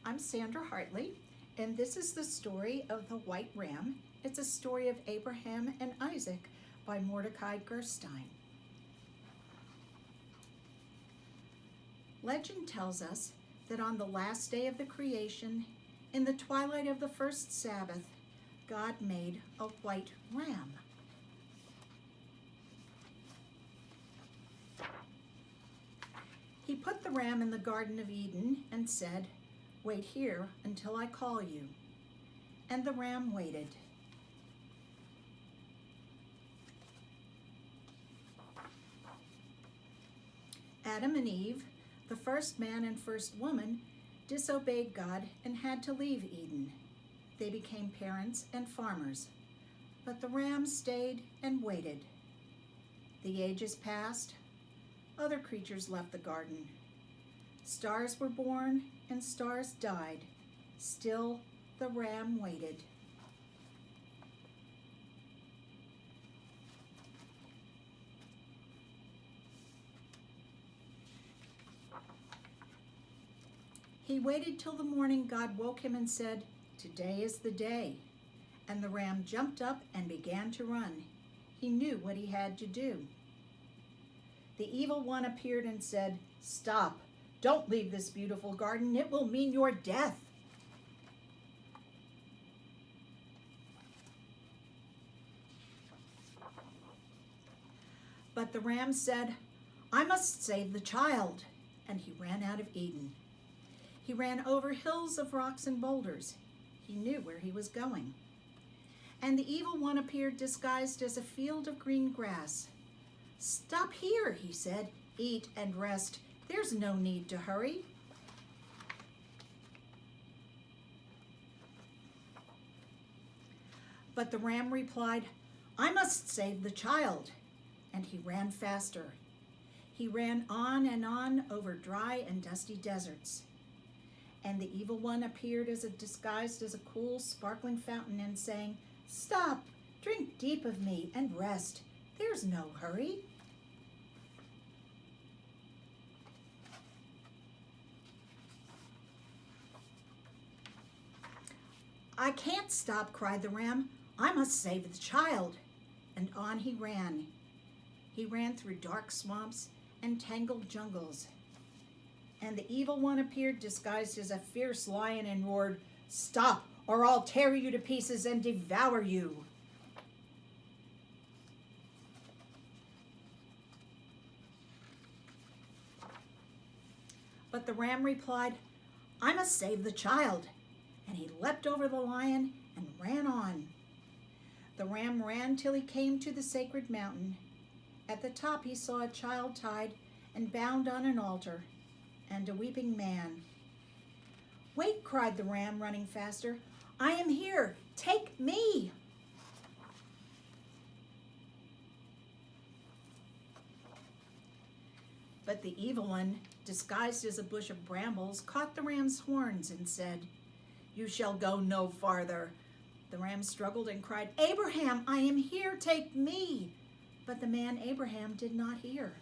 I'm Sandra Hartley, and this is the story of the White Ram. It's a story of Abraham and Isaac by Mordecai Gerstein. Legend tells us that on the last day of the creation, in the twilight of the first Sabbath, God made a white ram. He put the ram in the Garden of Eden and said, "Wait here until I call you." And the ram waited. Adam and Eve, the first man and first woman, disobeyed God and had to leave Eden. They became parents and farmers, but the ram stayed and waited. The ages passed. Other creatures left the garden. Stars were born and stars died. Still, the ram waited. He waited till the morning. God woke him and said, "Today is the day." And the ram jumped up and began to run. He knew what he had to do. The evil one appeared and said, "Stop! Don't leave this beautiful garden. It will mean your death." But the ram said, "I must save the child." And he ran out of Eden. He ran over hills of rocks and boulders. He knew where he was going. And the evil one appeared disguised as a field of green grass. "Stop here," he said. "Eat and rest. There's no need to hurry." But the ram replied, "I must save the child." And he ran faster. He ran on and on over dry and dusty deserts. And the evil one appeared disguised as a cool, sparkling fountain and saying, "Stop, drink deep of me and rest. There's no hurry." "I can't stop," cried the ram. "I must save the child." And on he ran. He ran through dark swamps and tangled jungles. And the evil one appeared disguised as a fierce lion and roared, "Stop, or I'll tear you to pieces and devour you." But the ram replied, "I must save the child." And he leapt over the lion and ran on. The ram ran till he came to the sacred mountain. At the top he saw a child tied and bound on an altar, and a weeping man. "Wait," cried the ram, running faster. "I am here. Take me." But the evil one, disguised as a bush of brambles, caught the ram's horns and said, "You shall go no farther." The ram struggled and cried, "Abraham, I am here. Take me." But the man Abraham did not hear.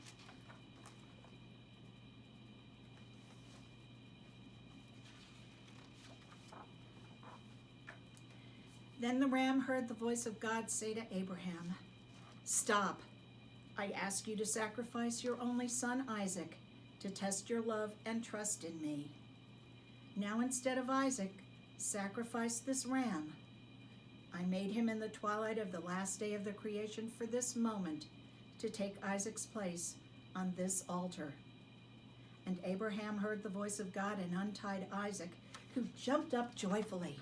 Then the ram heard the voice of God say to Abraham, "Stop. I ask you to sacrifice your only son, Isaac, to test your love and trust in me. Now instead of Isaac, sacrifice this ram. I made him in the twilight of the last day of the creation for this moment, to take Isaac's place on this altar." And Abraham heard the voice of God and untied Isaac, who jumped up joyfully.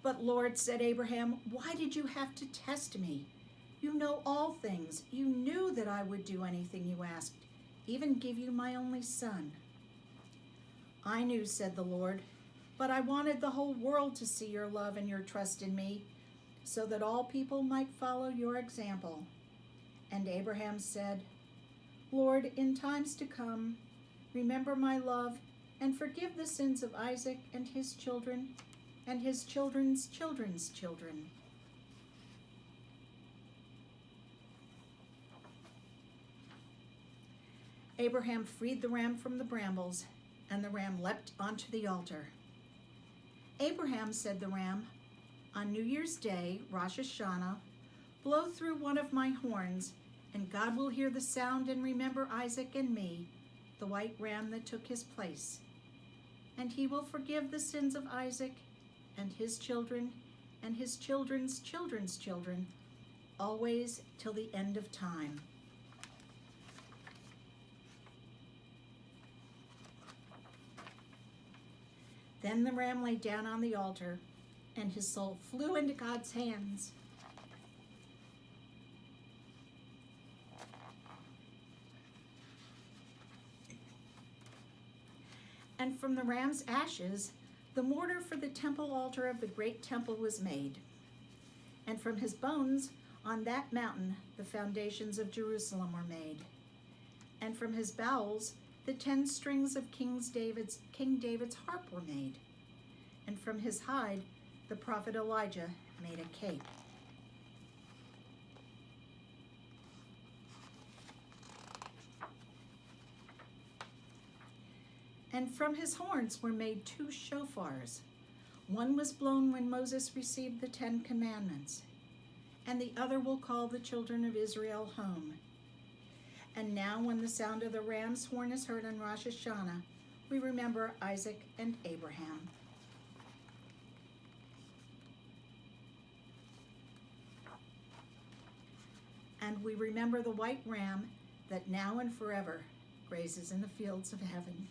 "But Lord," said Abraham, "why did you have to test me? You know all things. You knew that I would do anything you asked, even give you my only son." "I knew," said the Lord, "but I wanted the whole world to see your love and your trust in me, so that all people might follow your example." And Abraham said, "Lord, in times to come, remember my love and forgive the sins of Isaac and his children and his children's children's children." Abraham freed the ram from the brambles, and the ram leapt onto the altar. Abraham, said the ram, on New Year's Day, Rosh Hashanah, blow through one of my horns, and God will hear the sound and remember Isaac and me, the white ram that took his place. And he will forgive the sins of Isaac and his children and his children's children's children, always till the end of time. Then the ram lay down on the altar, and his soul flew into God's hands. And from the ram's ashes, the mortar for the temple altar of the great temple was made. And from his bones, on that mountain, the foundations of Jerusalem were made. And from his bowels, the 10 strings of King David's harp were made. And from his hide, the prophet Elijah made a cape. And from his horns were made 2 shofars. One was blown when Moses received the 10 commandments, and the other will call the children of Israel home. And now when the sound of the ram's horn is heard on Rosh Hashanah, we remember Isaac and Abraham. And we remember the white ram that now and forever grazes in the fields of heaven.